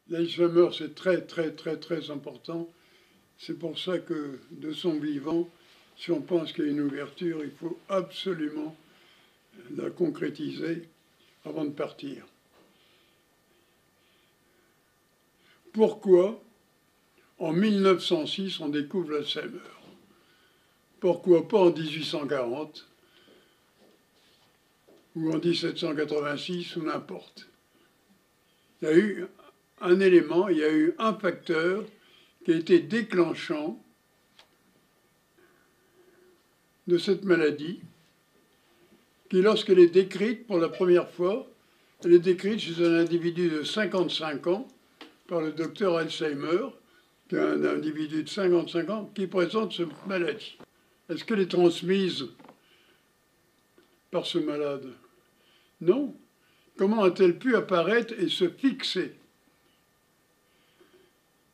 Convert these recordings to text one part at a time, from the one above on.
L'Alzheimer, c'est très, très, très, très important. C'est pour ça que, de son vivant, si on pense qu'il y a une ouverture, il faut absolument la concrétiser avant de partir. Pourquoi, en 1906, on découvre l'Alzheimer? Pourquoi pas en 1840 ou en 1786 ou n'importe? Il y a eu un élément, il y a eu un facteur qui a été déclenchant de cette maladie, qui, lorsqu'elle est décrite pour la première fois, elle est décrite chez un individu de 55 ans par le docteur Alzheimer, qui est un individu de 55 ans qui présente cette maladie. Est-ce qu'elle est transmise par ce malade? Non. Comment a-t-elle pu apparaître et se fixer?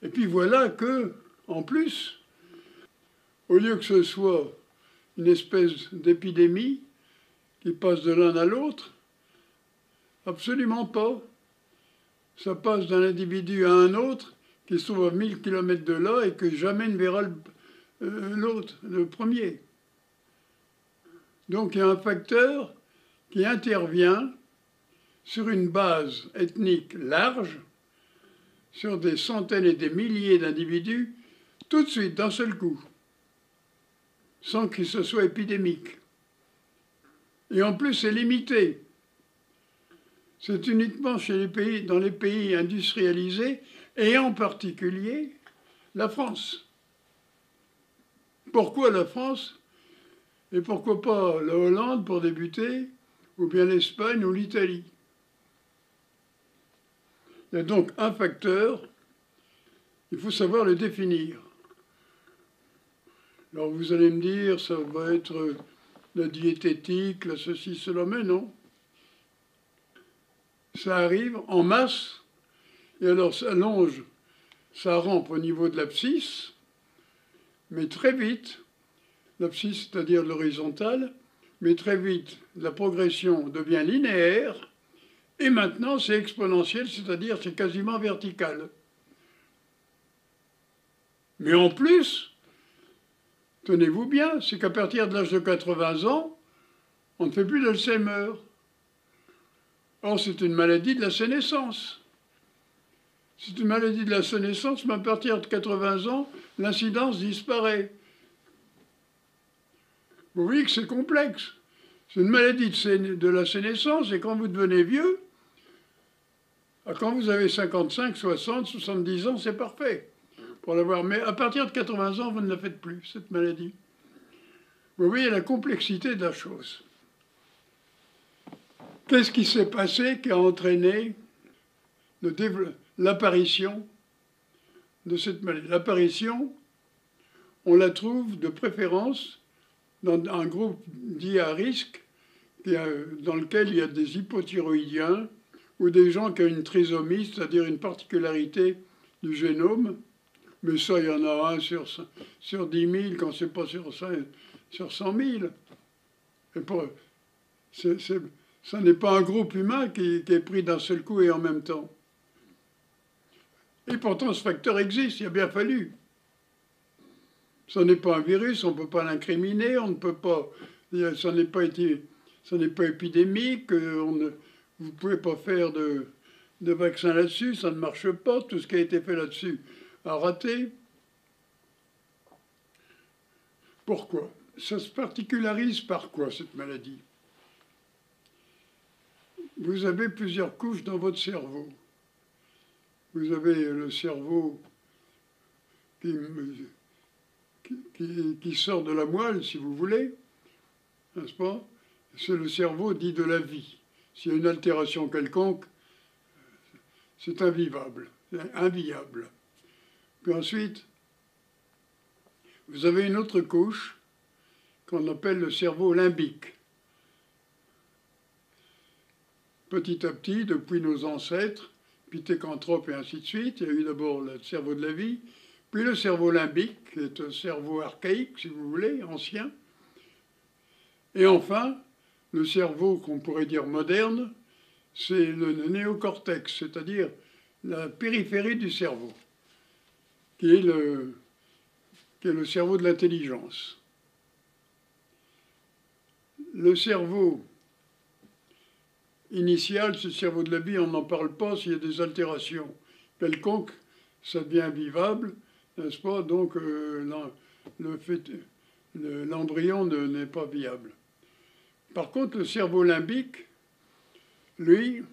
Et puis voilà que, en plus, au lieu que ce soit une espèce d'épidémie qui passe de l'un à l'autre, absolument pas. Ça passe d'un individu à un autre qui se trouve à 1000 km de là et que jamais ne verra l'autre, le premier. Donc il y a un facteur qui intervient sur une base ethnique large, sur des centaines et des milliers d'individus, tout de suite, d'un seul coup, sans que ce soit épidémique. Et en plus, c'est limité. C'est uniquement dans les pays industrialisés, et en particulier la France. Pourquoi la France? Et pourquoi pas la Hollande pour débuter, ou bien l'Espagne ou l'Italie? Il y a donc un facteur, il faut savoir le définir. Alors vous allez me dire, ça va être la diététique, la ceci, cela, mais non. Ça arrive en masse, et alors ça longe, ça rampe au niveau de l'abscisse, mais très vite, l'abscisse, c'est-à-dire l'horizontale, mais très vite, la progression devient linéaire, et maintenant c'est exponentiel, c'est-à-dire c'est quasiment vertical. Mais en plus, tenez-vous bien, c'est qu'à partir de l'âge de 80 ans, on ne fait plus d'Alzheimer. Or, c'est une maladie de la sénescence. C'est une maladie de la sénescence, mais à partir de 80 ans, l'incidence disparaît. Vous voyez que c'est complexe. C'est une maladie de la sénescence, et quand vous devenez vieux, quand vous avez 55, 60, 70 ans, c'est parfait pour l'avoir. Mais à partir de 80 ans, vous ne la faites plus, cette maladie. Vous voyez la complexité de la chose. Qu'est-ce qui s'est passé qui a entraîné l'apparition de cette maladie? L'apparition, on la trouve de préférence dans un groupe dit à risque, dans lequel il y a des hypothyroïdiens ou des gens qui ont une trisomie, c'est-à-dire une particularité du génome. Mais ça, il y en a un sur 10 000, quand c'est pas sur 100 000. Ça n'est pas un groupe humain qui est pris d'un seul coup et en même temps. Et pourtant, ce facteur existe, il a bien fallu. Ça n'est pas un virus, on ne peut pas l'incriminer, on ne peut pas. Ça n'est pas épidémique, vous ne pouvez pas faire de vaccin là-dessus, ça ne marche pas, tout ce qui a été fait là-dessus a raté. Pourquoi? Ça se particularise par quoi, cette maladie? Vous avez plusieurs couches dans votre cerveau. Vous avez le cerveau qui sort de la moelle, si vous voulez, n'est-ce pas? C'est le cerveau dit de la vie. S'il y a une altération quelconque, c'est inviable. Puis ensuite, vous avez une autre couche qu'on appelle le cerveau limbique. Petit à petit, depuis nos ancêtres, Pithecanthrope et ainsi de suite, il y a eu d'abord le cerveau de la vie, puis le cerveau limbique, qui est un cerveau archaïque, si vous voulez, ancien, et enfin, le cerveau qu'on pourrait dire moderne, c'est le néocortex, c'est-à-dire la périphérie du cerveau, qui est le cerveau de l'intelligence. Le cerveau initial, ce cerveau de la vie, on n'en parle pas s'il y a des altérations quelconques, ça devient vivable, n'est-ce pas? Donc l'embryon n'est pas viable. Par contre, le cerveau limbique, lui,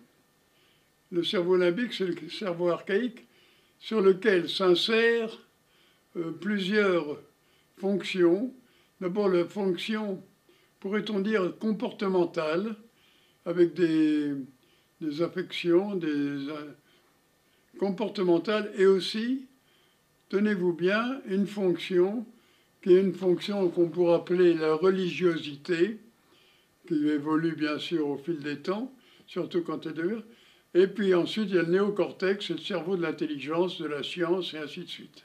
le cerveau limbique, c'est le cerveau archaïque sur lequel s'insèrent plusieurs fonctions. D'abord, la fonction, pourrait-on dire, comportementale, avec des affections, comportementales, et aussi, tenez-vous bien, une fonction qui est une fonction qu'on pourrait appeler la religiosité, qui évolue bien sûr au fil des temps, surtout quand elle devient. Et puis ensuite, il y a le néocortex, c'est le cerveau de l'intelligence, de la science, et ainsi de suite.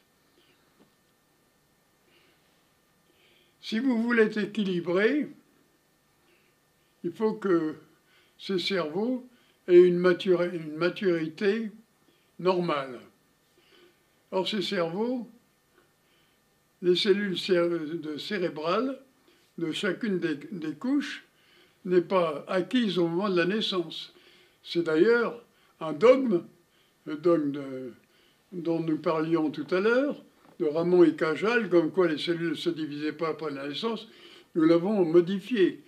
Si vous voulez être équilibré, il faut que ces cerveaux aient une maturité normale. Or, ces cerveaux, les cellules cérébrales de chacune des couches n'est pas acquise au moment de la naissance. C'est d'ailleurs un dogme, le dogme dont nous parlions tout à l'heure, de Ramon et Cajal, comme quoi les cellules ne se divisaient pas après la naissance. Nous l'avons modifié.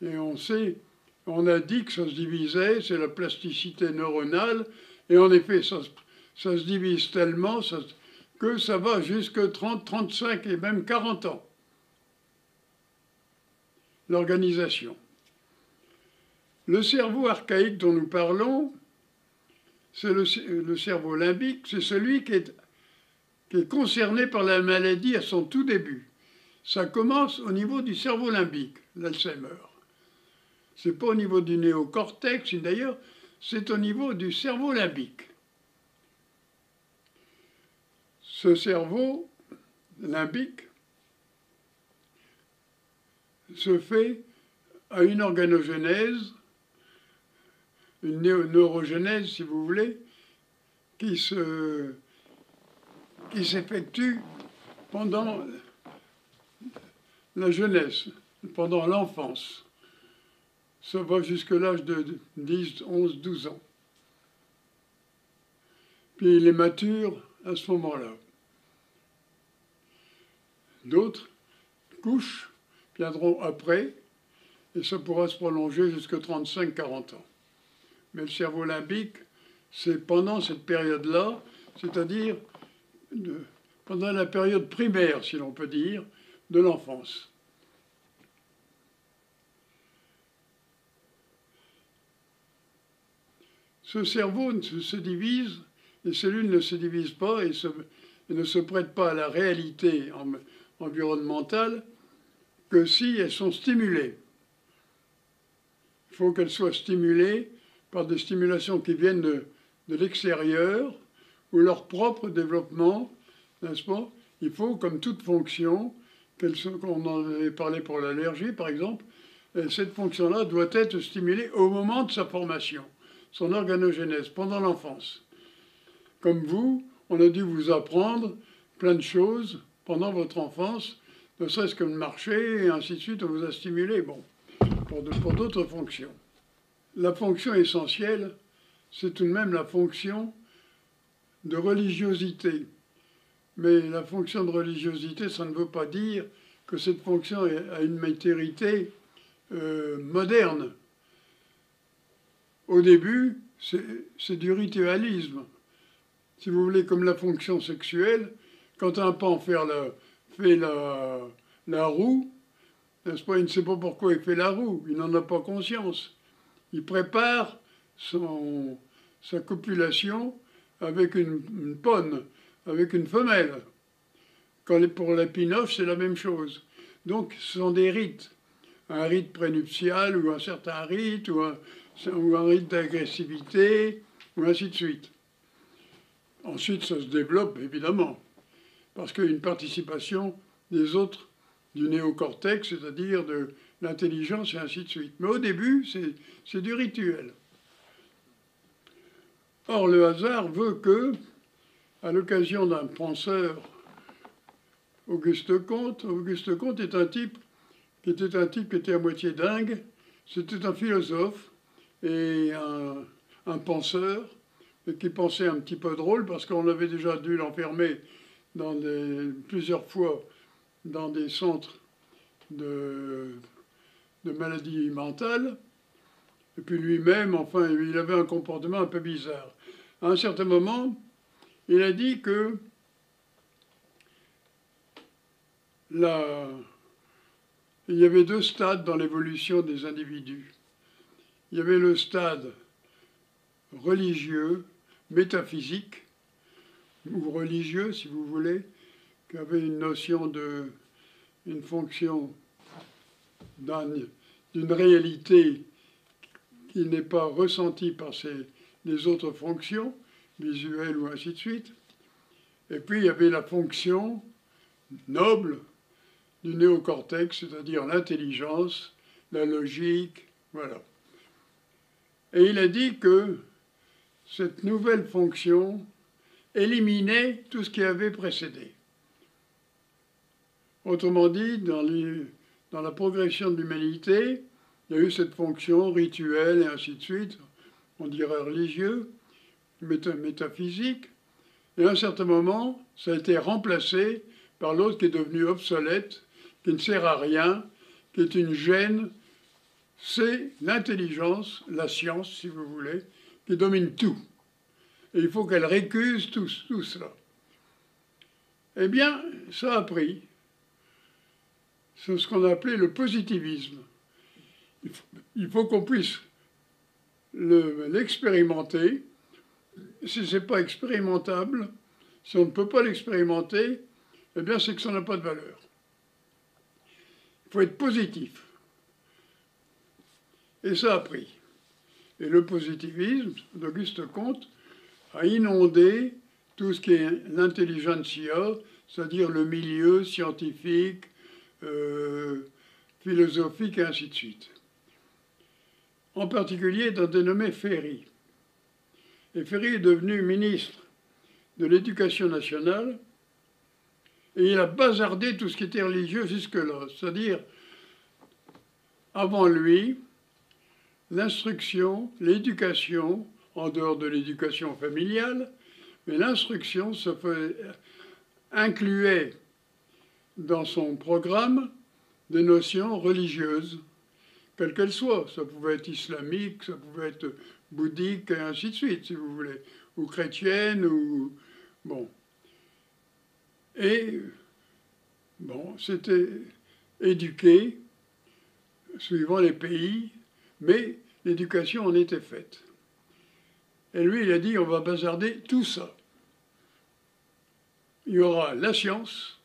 Et on a dit que ça se divisait, c'est la plasticité neuronale, et en effet, ça se divise tellement que ça va jusque 30, 35 et même 40 ans. L'organisation. Le cerveau archaïque dont nous parlons, c'est le cerveau limbique, c'est celui qui est concerné par la maladie à son tout début. Ça commence au niveau du cerveau limbique, l'Alzheimer. Ce n'est pas au niveau du néocortex, d'ailleurs, c'est au niveau du cerveau limbique. Ce cerveau limbique se fait à une organogenèse, une neurogenèse, si vous voulez, qui s'effectue pendant la jeunesse, pendant l'enfance. Ça va jusqu'à l'âge de 10, 11, 12 ans. Puis il est mature à ce moment-là. D'autres couches viendront après, et ça pourra se prolonger jusqu'à 35-40 ans. Mais le cerveau limbique, c'est pendant cette période-là, c'est-à-dire pendant la période primaire, si l'on peut dire, de l'enfance. Ce cerveau se divise, les cellules ne se divisent pas et ne se prêtent pas à la réalité environnementale que si elles sont stimulées. Il faut qu'elles soient stimulées par des stimulations qui viennent de l'extérieur ou leur propre développement, n'est-ce pas? Il faut, comme toute fonction, qu'on en avait parlé pour l'allergie par exemple, cette fonction-là doit être stimulée au moment de sa formation, son organogenèse, pendant l'enfance. Comme vous, on a dû vous apprendre plein de choses pendant votre enfance, ne serait-ce que le marcher, et ainsi de suite, on vous a stimulé, bon, pour d'autres fonctions. La fonction essentielle, c'est tout de même la fonction de religiosité. Mais la fonction de religiosité, ça ne veut pas dire que cette fonction a une maturité moderne. Au début, c'est du ritualisme. Si vous voulez, comme la fonction sexuelle, quand un pan fait la roue, n'est-ce pas, il ne sait pas pourquoi il fait la roue, il n'en a pas conscience. Il prépare sa copulation avec une ponne, avec une femelle. Pour la pinoche, c'est la même chose. Donc, ce sont des rites. Un rite prénuptial, ou un certain rite, ou un rite d'agressivité, ou ainsi de suite. Ensuite, ça se développe, évidemment, parce qu'il y a une participation des autres du néocortex, c'est-à-dire de l'intelligence, et ainsi de suite. Mais au début, c'est du rituel. Or, le hasard veut que, à l'occasion d'un penseur, Auguste Comte est un type qui était à moitié dingue. C'était un philosophe et un penseur, et qui pensait un petit peu drôle, parce qu'on avait déjà dû l'enfermer plusieurs fois dans des centres de maladies mentales. Et puis lui-même, enfin, il avait un comportement un peu bizarre. À un certain moment, il a dit que il y avait deux stades dans l'évolution des individus. Il y avait le stade religieux, métaphysique, ou religieux, si vous voulez, qui avait une notion une fonction d'une réalité qui n'est pas ressentie par les autres fonctions, visuelles ou ainsi de suite. Et puis il y avait la fonction noble du néocortex, c'est-à-dire l'intelligence, la logique, voilà. Et il a dit que cette nouvelle fonction éliminait tout ce qui avait précédé. Autrement dit, dans la progression de l'humanité, il y a eu cette fonction rituelle et ainsi de suite, on dirait religieux, métaphysique, et à un certain moment, ça a été remplacé par l'autre qui est devenu obsolète, qui ne sert à rien, qui est une gêne. C'est l'intelligence, la science, si vous voulez, qui domine tout. Et il faut qu'elle récuse tout cela. Eh bien, ça a pris. C'est ce qu'on a appelé le positivisme. Il faut qu'on puisse l'expérimenter. Si ce n'est pas expérimentable, si on ne peut pas l'expérimenter, eh bien c'est que ça n'a pas de valeur. Il faut être positif. Et ça a pris. Et le positivisme d'Auguste Comte a inondé tout ce qui est l'intelligentsia, c'est-à-dire le milieu scientifique, philosophique et ainsi de suite. En particulier d'un dénommé Ferry. Et Ferry est devenu ministre de l'Éducation nationale et il a bazardé tout ce qui était religieux jusque-là. C'est-à-dire, avant lui, l'instruction, l'éducation, en dehors de l'éducation familiale, mais l'instruction incluait dans son programme des notions religieuses, quelles qu'elles soient. Ça pouvait être islamique, ça pouvait être bouddhique, et ainsi de suite, si vous voulez, ou chrétienne, ou... Bon. Et, bon, c'était éduqué, suivant les pays, mais l'éducation en était faite. Et lui, il a dit, on va bazarder tout ça. Il y aura la science,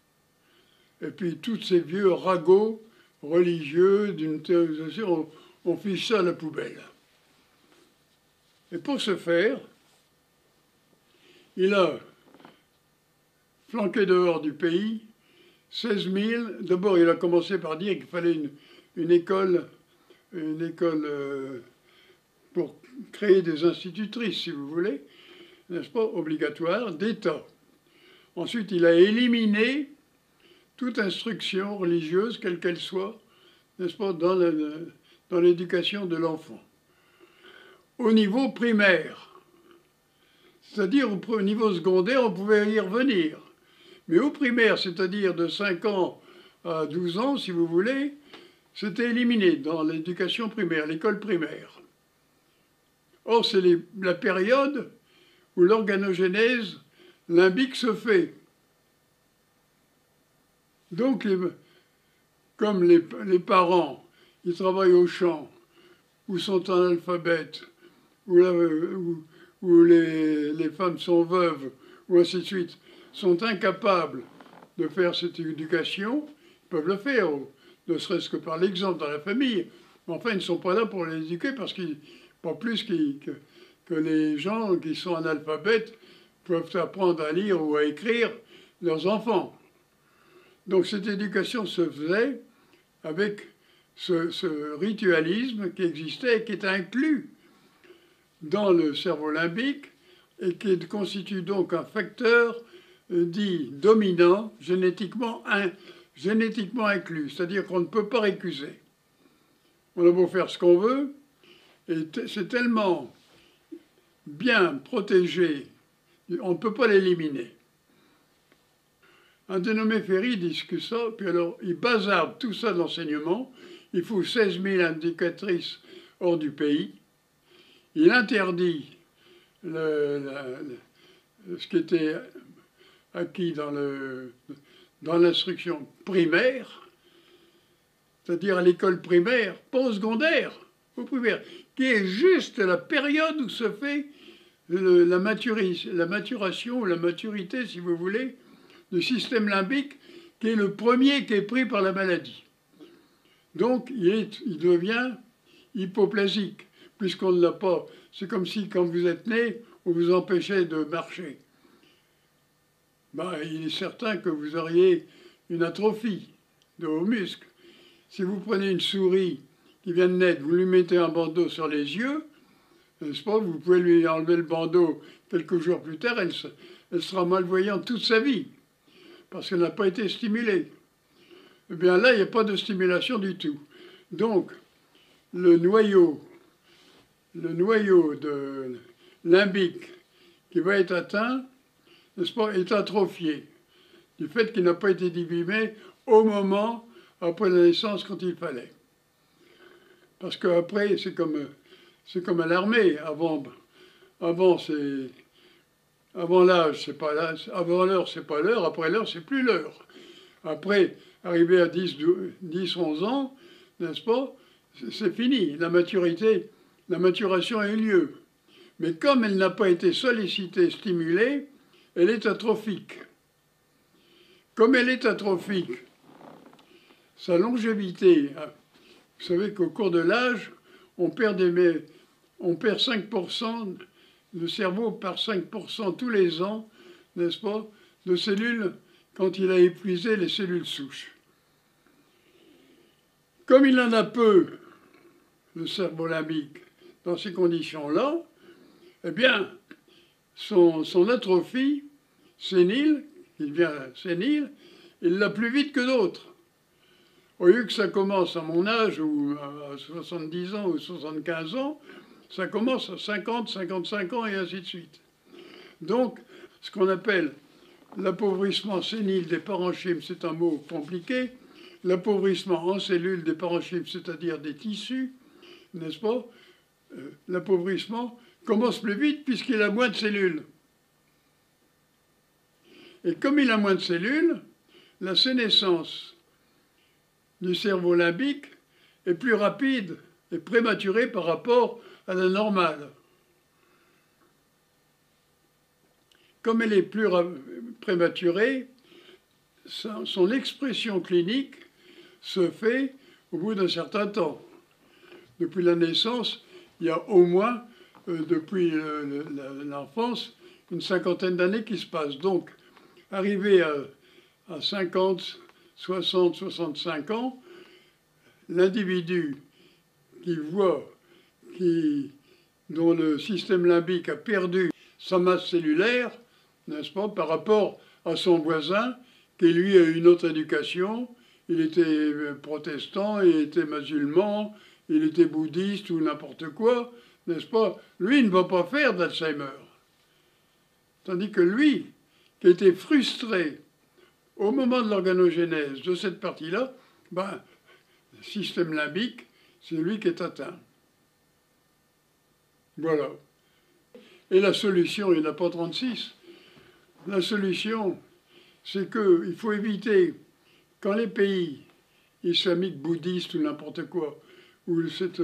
et puis tous ces vieux ragots religieux d'une théorisation, on fiche ça à la poubelle. Et pour ce faire, il a flanqué dehors du pays 16 000. D'abord, il a commencé par dire qu'il fallait une école pour créer des institutrices, si vous voulez, n'est-ce pas, obligatoire, d'État. Ensuite, il a éliminé toute instruction religieuse, quelle qu'elle soit, n'est-ce pas, dans l'éducation de l'enfant. Au niveau primaire, c'est-à-dire au niveau secondaire, on pouvait y revenir. Mais au primaire, c'est-à-dire de 5 ans à 12 ans, si vous voulez, c'était éliminé dans l'éducation primaire, l'école primaire. Or, c'est la période où l'organogénèse limbique se fait. Donc, comme les parents, ils travaillent au champ, ou sont analphabètes, où les femmes sont veuves, ou ainsi de suite, sont incapables de faire cette éducation, ils peuvent le faire, ne serait-ce que par l'exemple dans la famille. Mais enfin, ils ne sont pas là pour les éduquer, parce qu'ils, pas plus que les gens qui sont analphabètes peuvent apprendre à lire ou à écrire leurs enfants. Donc cette éducation se faisait avec ce ritualisme qui existait et qui est inclus dans le cerveau limbique et qui constitue donc un facteur dit dominant, génétiquement inclus, c'est-à-dire qu'on ne peut pas récuser. On a beau faire ce qu'on veut, et c'est tellement bien protégé, on ne peut pas l'éliminer. Un dénommé Ferry discute ça, puis alors il bazarde tout ça de l'enseignement, il fout 16 000 indicatrices hors du pays, il interdit ce qui était acquis dans l'instruction primaire, c'est-à-dire à l'école primaire, pas au secondaire, au primaire, qui est juste la période où se fait la maturation ou la maturité, si vous voulez, du système limbique, qui est le premier qui est pris par la maladie. Donc, il devient hypoplasique, puisqu'on ne l'a pas. C'est comme si, quand vous êtes né, on vous empêchait de marcher. Ben, il est certain que vous auriez une atrophie de vos muscles. Si vous prenez une souris qui vient de naître, vous lui mettez un bandeau sur les yeux, n'est-ce pas, vous pouvez lui enlever le bandeau quelques jours plus tard, elle sera malvoyante toute sa vie, parce qu'elle n'a pas été stimulée. Eh bien là, il n'y a pas de stimulation du tout. Donc, le noyau de limbique qui va être atteint, n'est-ce pas, est atrophié, du fait qu'il n'a pas été divisé au moment après la naissance quand il fallait. Parce qu'après, c'est comme à l'armée. Avant l'âge, c'est pas l'âge. Avant l'heure, c'est pas l'heure. Après l'heure, c'est plus l'heure. Après, arrivé à 10, 11 ans, n'est-ce pas, c'est fini. La maturation a eu lieu. Mais comme elle n'a pas été sollicitée, stimulée, elle est atrophique. Comme elle est atrophique, sa longévité, vous savez qu'au cours de l'âge, on perd 5%, le cerveau perd 5% tous les ans, n'est-ce pas, de cellules quand il a épuisé les cellules souches. Comme il en a peu, le cerveau limbique, dans ces conditions-là, eh bien, son atrophie sénile, il devient sénile, il l'a plus vite que d'autres. Au lieu que ça commence à mon âge, ou à 70 ans, ou 75 ans, ça commence à 50, 55 ans, et ainsi de suite. Donc, ce qu'on appelle l'appauvrissement sénile des parenchymes, c'est un mot compliqué, l'appauvrissement en cellules des parenchymes, c'est-à-dire des tissus, n'est-ce pas? L'appauvrissement commence plus vite puisqu'il a moins de cellules. Et comme il a moins de cellules, la sénescence du cerveau limbique est plus rapide et prématurée par rapport à la normale. Comme elle est plus prématurée, son expression clinique se fait au bout d'un certain temps. Depuis la naissance, il y a au moins, depuis l'enfance, une cinquantaine d'années qui se passent. Donc, arrivé à 50, 60, 65 ans, l'individu dont le système limbique a perdu sa masse cellulaire, n'est-ce pas, par rapport à son voisin, qui lui a une autre éducation, il était protestant, il était musulman, il était bouddhiste ou n'importe quoi, n'est-ce pas, lui ne va pas faire d'Alzheimer. Tandis que lui, qui était frustré au moment de l'organogénèse de cette partie-là, ben, le système limbique, c'est lui qui est atteint. Voilà. Et la solution, il n'y en a pas 36. La solution, c'est qu'il faut éviter, quand les pays islamiques, bouddhistes ou n'importe quoi, où cette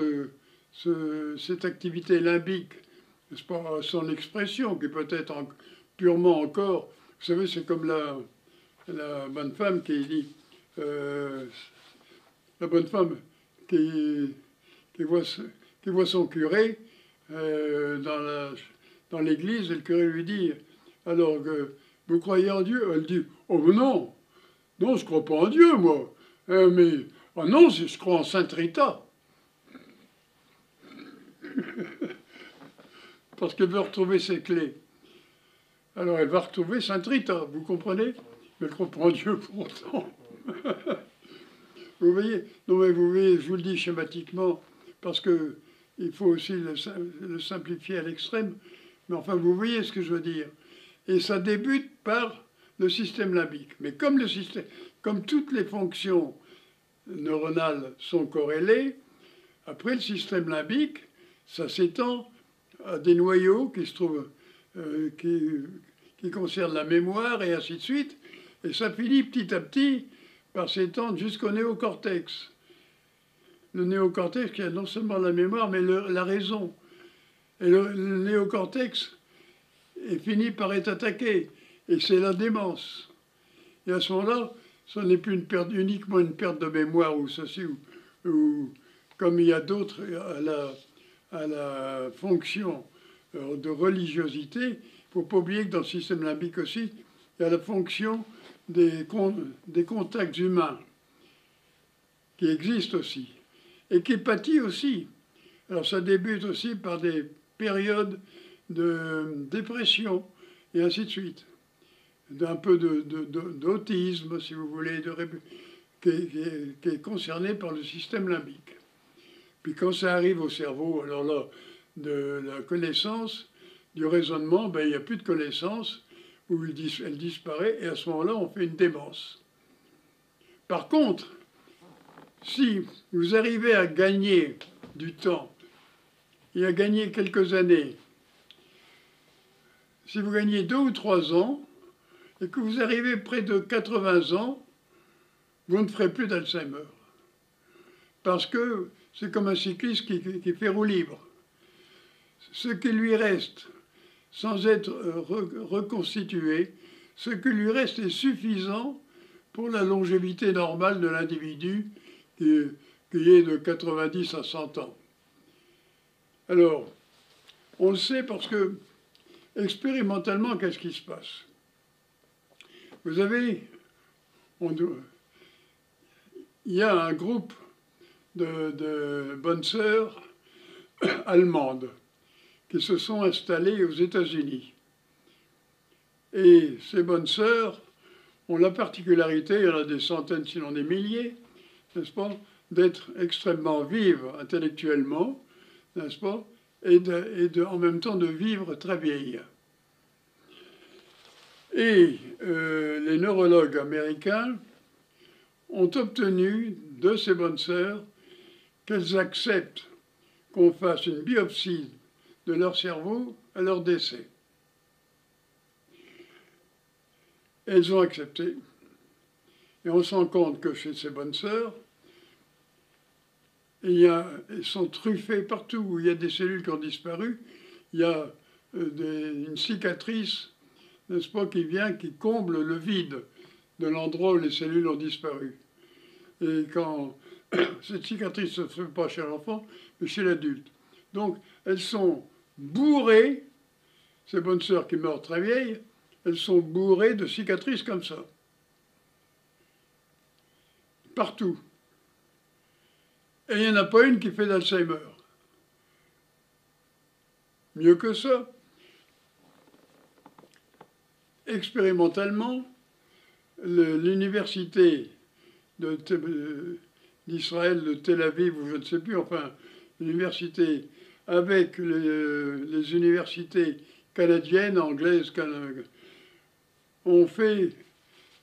activité limbique, n'est-ce pas, son expression, qui peut être purement encore, vous savez, c'est comme la bonne femme qui dit, la bonne femme qui voit son curé dans l'église, et le curé lui dit, alors, vous croyez en Dieu? Elle dit, oh non, non, je ne crois pas en Dieu, moi. Mais, oh non, je crois en Sainte Rita. Parce qu'elle veut retrouver ses clés. Alors elle va retrouver Sainte Rita, vous comprenez? Mais elle comprend Dieu pourtant. Vous voyez? Non mais vous voyez, je vous le dis schématiquement, parce que il faut aussi le simplifier à l'extrême, mais enfin vous voyez ce que je veux dire. Et ça débute par le système limbique. Mais comme toutes les fonctions neuronales sont corrélées, après le système limbique, ça s'étend à des noyaux qui se trouvent, qui concernent la mémoire et ainsi de suite. Et ça finit petit à petit par s'étendre jusqu'au néocortex. Le néocortex qui a non seulement la mémoire, mais la raison. Et le néocortex finit par être attaqué. Et c'est la démence. Et à ce moment-là, ce n'est plus uniquement une perte de mémoire ou ceci, ou comme il y a d'autres à la fonction de religiosité, il ne faut pas oublier que dans le système limbique aussi, il y a la fonction des contacts humains qui existent aussi et qui pâtit aussi. Alors ça débute aussi par des périodes de dépression et ainsi de suite, d'un peu d'autisme, si vous voulez, qui est concerné par le système limbique. Puis quand ça arrive au cerveau, alors là, de la connaissance, du raisonnement, ben, il n'y a plus de connaissance, où elle disparaît, et à ce moment-là, on fait une démence. Par contre, si vous arrivez à gagner du temps, et à gagner quelques années, si vous gagnez 2 ou 3 ans, et que vous arrivez près de 80 ans, vous ne ferez plus d'Alzheimer. Parce que c'est comme un cycliste qui fait roue libre. Ce qui lui reste, sans être reconstitué, ce qui lui reste est suffisant pour la longévité normale de l'individu qui est de 90 à 100 ans. Alors, on le sait parce que, expérimentalement, qu'est-ce qui se passe? Vous avez, il y a un groupe de bonnes sœurs allemandes qui se sont installées aux États-Unis. Et ces bonnes sœurs ont la particularité, il y en a des centaines, sinon des milliers, n'est-ce pas, d'être extrêmement vives intellectuellement, n'est-ce pas, et en même temps de vivre très vieilles. Et les neurologues américains ont obtenu de ces bonnes sœurs qu'elles acceptent qu'on fasse une biopsie de leur cerveau à leur décès. Elles ont accepté. Et on se rend compte que chez ces bonnes sœurs, elles sont truffées partout où il y a des cellules qui ont disparu. Il y a une cicatrice, n'est-ce pas, qui comble le vide de l'endroit où les cellules ont disparu. Et quand cette cicatrice ne se fait pas chez l'enfant, mais chez l'adulte. Donc, elles sont bourrées, ces bonnes sœurs qui meurent très vieilles, elles sont bourrées de cicatrices comme ça. Partout. Et il n'y en a pas une qui fait d'Alzheimer. Mieux que ça, expérimentalement, l'université d'Israël, de Tel Aviv, ou je ne sais plus, enfin, l'université avec les universités canadiennes, anglaises, ont fait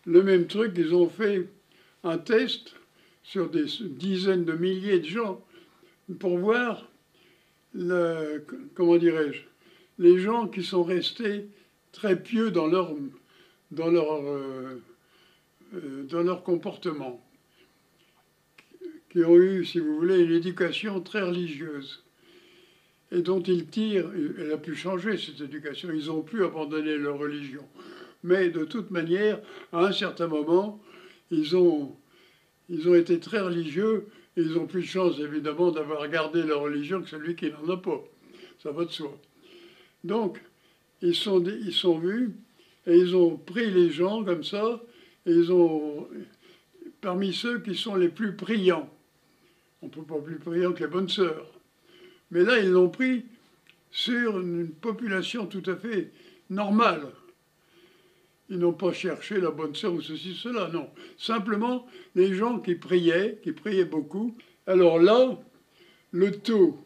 le même truc. Ils ont fait un test sur des dizaines de milliers de gens pour voir, comment dirais-je, les gens qui sont restés très pieux dans leur comportement, qui ont eu, si vous voulez, une éducation très religieuse, et dont ils tirent, elle a pu changer cette éducation, ils ont pu abandonner leur religion. Mais de toute manière, à un certain moment, ils ont été très religieux, et ils ont plus de chance, évidemment, d'avoir gardé leur religion que celui qui n'en a pas. Ça va de soi. Donc, ils sont vus, et ils ont pris les gens comme ça, et ils ont, parmi ceux qui sont les plus priants, on ne peut pas plus priants que les bonnes sœurs, mais là, ils l'ont pris sur une population tout à fait normale, Ils n'ont pas cherché la bonne sœur ou ceci, cela, non. Simplement, les gens qui priaient beaucoup. Alors là, le taux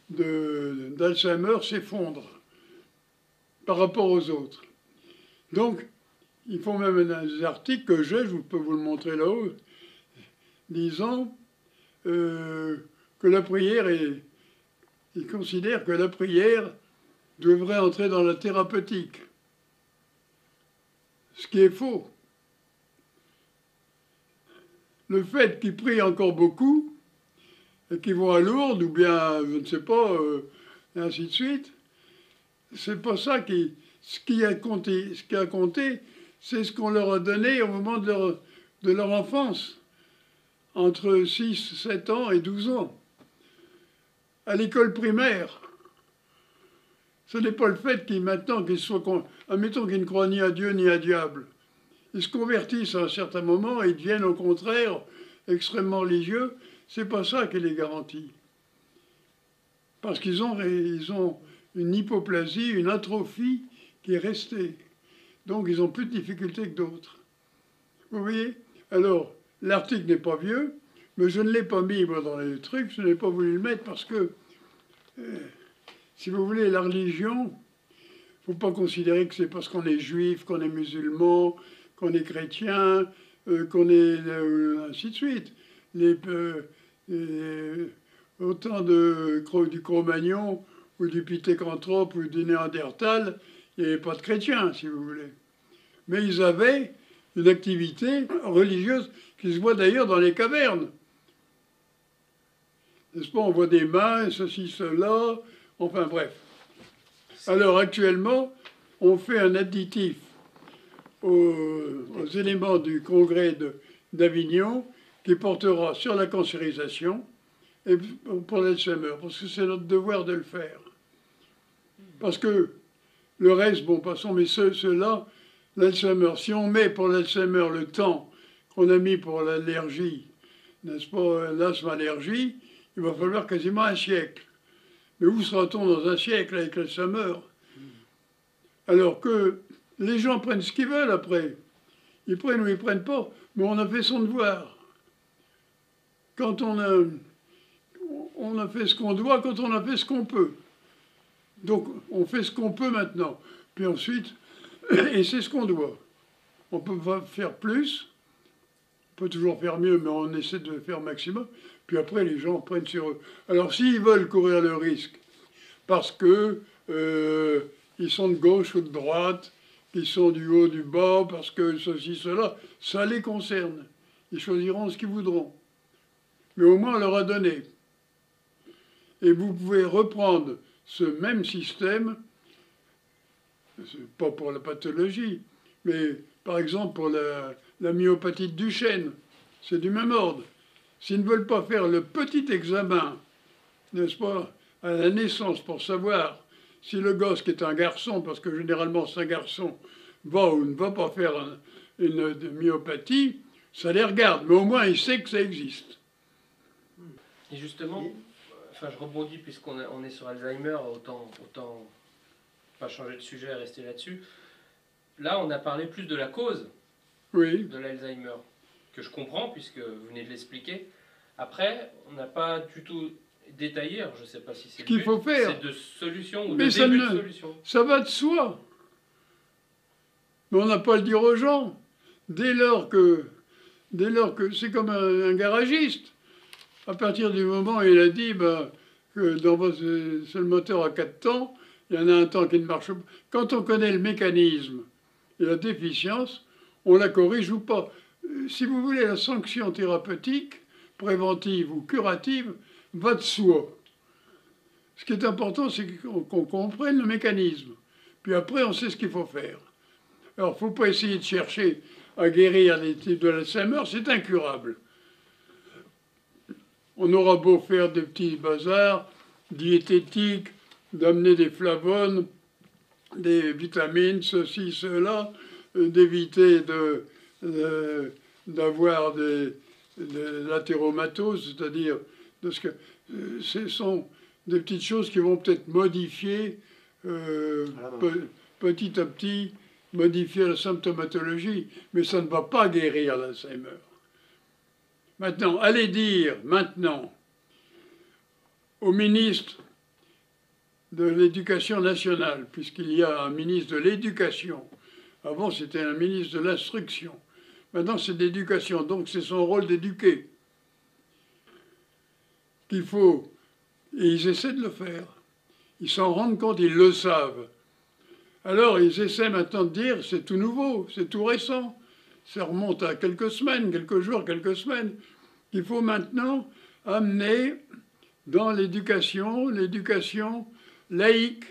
d'Alzheimer s'effondre par rapport aux autres. Donc, ils font même des articles que je peux vous le montrer là-haut, disant que la prière ils considèrent que la prière devrait entrer dans la thérapeutique. Ce qui est faux. Le fait qu'ils prient encore beaucoup, et qu'ils vont à Lourdes, ou bien, je ne sais pas, et ainsi de suite, c'est pas ça ce qui a compté. Ce qui a compté, c'est ce qu'on leur a donné au moment de leur enfance, entre 6, 7 ans et 12 ans, à l'école primaire. Ce n'est pas le fait qu'ils, maintenant, admettons qu'ils ne croient ni à Dieu ni à diable. Ils se convertissent à un certain moment et ils deviennent au contraire extrêmement religieux. C'est pas ça qui les garantit. Parce qu'ils ont une hypoplasie, une atrophie qui est restée. Donc ils ont plus de difficultés que d'autres. Vous voyez? Alors, l'article n'est pas vieux, mais je ne l'ai pas mis moi, dans les trucs, je n'ai pas voulu le mettre parce que, si vous voulez, la religion, il ne faut pas considérer que c'est parce qu'on est juif, qu'on est musulman, qu'on est chrétien, qu'on est ainsi de suite. Autant du Cro-Magnon ou du Pithecanthrope ou du Néandertal, il n'y avait pas de chrétiens, si vous voulez. Mais ils avaient une activité religieuse qui se voit d'ailleurs dans les cavernes. N'est-ce pas? On voit des mains, ceci, cela, enfin bref. Alors actuellement, on fait un additif aux éléments du congrès d'Avignon qui portera sur la cancérisation et pour l'Alzheimer, parce que c'est notre devoir de le faire. Parce que le reste, bon, passons, mais ceux-là, l'Alzheimer, si on met pour l'Alzheimer le temps qu'on a mis pour l'allergie, n'est-ce pas, l'asthme-allergie, il va falloir quasiment un siècle. Mais où sera-t-on dans un siècle avec l'Alzheimer? Alors que les gens prennent ce qu'ils veulent après. Ils prennent ou ils ne prennent pas, mais on a fait son devoir. Quand on a fait ce qu'on doit, quand on a fait ce qu'on peut. Donc on fait ce qu'on peut maintenant. Puis ensuite, et c'est ce qu'on doit. On peut pas faire plus, on peut toujours faire mieux, mais on essaie de faire maximum. Puis après, les gens prennent sur eux. Alors s'ils veulent courir le risque, parce que ils sont de gauche ou de droite, qu'ils sont du haut, du bas, parce que ceci, cela, ça les concerne. Ils choisiront ce qu'ils voudront. Mais au moins, on leur a donné. Et vous pouvez reprendre ce même système, pas pour la pathologie, mais par exemple pour la myopathie de Duchenne. C'est du même ordre. S'ils ne veulent pas faire le petit examen, n'est-ce pas, à la naissance pour savoir si le gosse qui est un garçon, parce que généralement c'est un garçon, va ou ne va pas faire une myopathie, ça les regarde. Mais au moins il sait que ça existe. Et justement, enfin je rebondis puisqu'on est sur Alzheimer, autant pas changer de sujet et rester là-dessus. Là, on a parlé plus de la cause de l'Alzheimer, que je comprends puisque vous venez de l'expliquer. Après, on n'a pas du tout détaillé, alors je ne sais pas si c'est ce qu'il faut faire. C'est de solutions ou de début de solution. Ça va de soi. Mais on n'a pas à le dire aux gens. Dès lors que c'est comme un garagiste. À partir du moment où il a dit que c'est le moteur à 4 temps, il y en a un temps qui ne marche pas. Quand on connaît le mécanisme et la déficience, on la corrige ou pas. Si vous voulez, la sanction thérapeutique, préventive ou curative, va de soi. Ce qui est important, c'est qu'on comprenne le mécanisme. Puis après, on sait ce qu'il faut faire. Alors, il ne faut pas essayer de chercher à guérir les types de l'Alzheimer, c'est incurable. On aura beau faire des petits bazars diététiques, d'amener des flavones, des vitamines, ceci, cela, d'éviter d'avoir de l'athéromatose, c'est-à-dire ce sont des petites choses qui vont peut-être modifier petit à petit modifier la symptomatologie, mais ça ne va pas guérir l'Alzheimer. Maintenant, allez dire maintenant au ministre de l'Éducation nationale, puisqu'il y a un ministre de l'Éducation, avant c'était un ministre de l'Instruction, maintenant c'est d'éducation, donc c'est son rôle d'éduquer, qu'il faut, et ils essaient de le faire, ils s'en rendent compte, ils le savent. Alors ils essaient maintenant de dire, c'est tout nouveau, c'est tout récent, ça remonte à quelques semaines, quelques jours, quelques semaines, qu'il faut maintenant amener dans l'éducation laïque.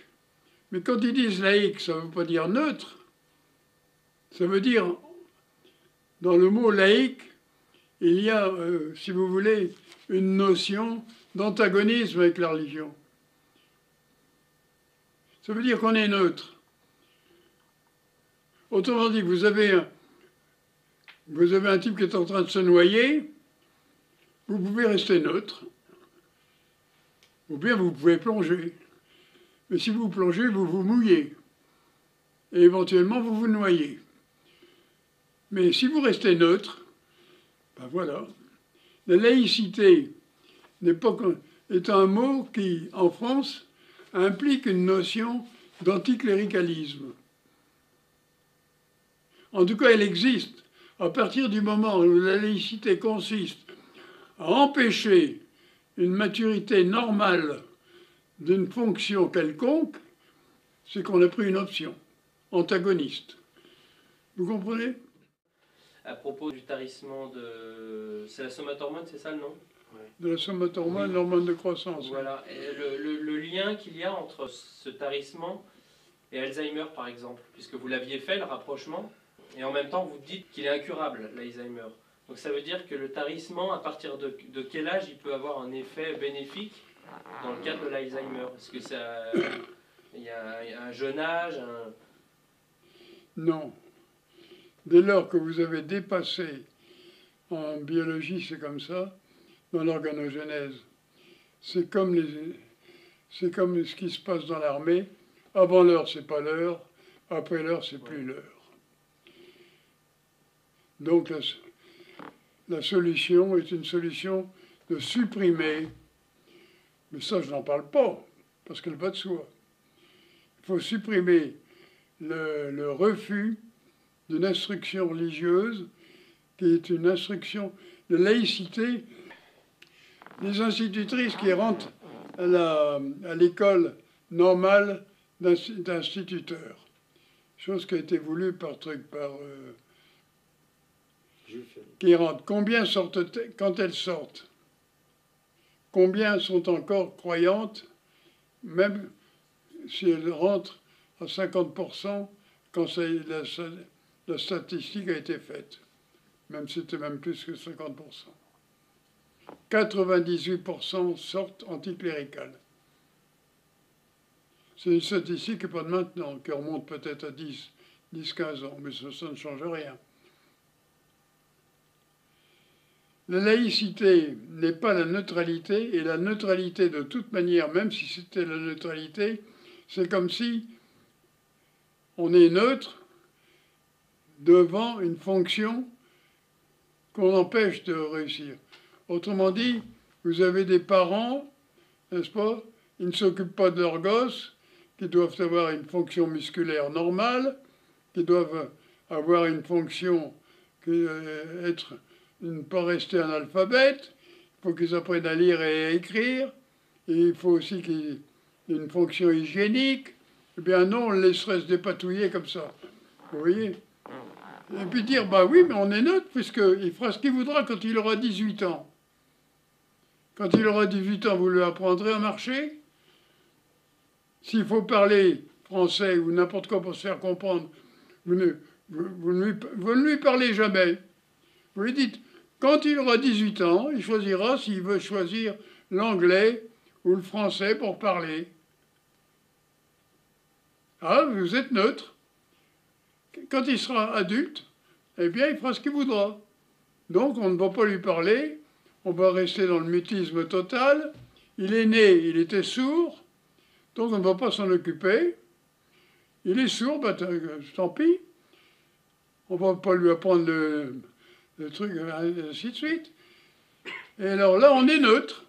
Mais quand ils disent laïque, ça ne veut pas dire neutre, ça veut dire, dans le mot laïque, il y a, si vous voulez, une notion d'antagonisme avec la religion. Ça veut dire qu'on est neutre. Autrement dit, vous avez un type qui est en train de se noyer, vous pouvez rester neutre, ou bien vous pouvez plonger. Mais si vous plongez, vous vous mouillez. Et éventuellement, vous vous noyez. Mais si vous restez neutre, ben voilà. La laïcité est un mot qui, en France, implique une notion d'anticléricalisme. En tout cas, elle existe. À partir du moment où la laïcité consiste à empêcher une maturité normale d'une fonction quelconque, c'est qu'on a pris une option antagoniste. Vous comprenez? À propos du tarissement de... C'est la somatormone, c'est ça le nom? De la somatormone, l'hormone de croissance. Voilà. Et le lien qu'il y a entre ce tarissement et Alzheimer, par exemple, puisque vous l'aviez fait, le rapprochement, et en même temps, vous dites qu'il est incurable, l'Alzheimer. Donc ça veut dire que le tarissement, à partir de quel âge il peut avoir un effet bénéfique dans le cadre de l'Alzheimer? Est-ce que ça... Il y a un jeune âge Non. Dès lors que vous avez dépassé, en biologie c'est comme ça, dans l'organogénèse, c'est comme ce qui se passe dans l'armée, avant l'heure c'est pas l'heure, après l'heure c'est plus l'heure. Donc la solution est une solution de supprimer, mais ça je n'en parle pas, parce qu'elle va de soi. Il faut supprimer le refus d'une instruction religieuse qui est une instruction de laïcité. Les institutrices qui rentrent à l'école normale d'instituteurs, chose qui a été voulue qui rentrent. Combien sortent quand elles sortent? Combien sont encore croyantes, même si elles rentrent à 50% quand la statistique a été faite? Même c'était même plus que 50%. 98% sortent anticléricales. C'est une statistique qui n'est pas de maintenant, qui remonte peut-être à 10-15 ans, mais ça ne change rien. La laïcité n'est pas la neutralité, et la neutralité de toute manière, même si c'était la neutralité, c'est comme si on est neutre devant une fonction qu'on empêche de réussir. Autrement dit, vous avez des parents, n'est-ce pas, ils ne s'occupent pas de leurs gosses, qui doivent avoir une fonction musculaire normale, qui doivent avoir une fonction, ne pas rester analphabète, il faut qu'ils apprennent à lire et à écrire, et il faut aussi qu'ils aient une fonction hygiénique. Eh bien non, on les laisserait se dépatouiller comme ça. Vous voyez? Et puis dire, bah oui, mais on est neutre, puisqu'il fera ce qu'il voudra quand il aura 18 ans. Quand il aura 18 ans, vous lui apprendrez à marcher. S'il faut parler français ou n'importe quoi pour se faire comprendre, vous ne lui parlez jamais. Vous lui dites, quand il aura 18 ans, il choisira s'il veut choisir l'anglais ou le français pour parler. Ah, vous êtes neutre. Quand il sera adulte, eh bien, il fera ce qu'il voudra. Donc, on ne va pas lui parler, on va rester dans le mutisme total. Il est né, il était sourd, donc on ne va pas s'en occuper. Il est sourd, ben, tant pis. on ne va pas lui apprendre le truc, ainsi de suite. Et alors là, on est neutre.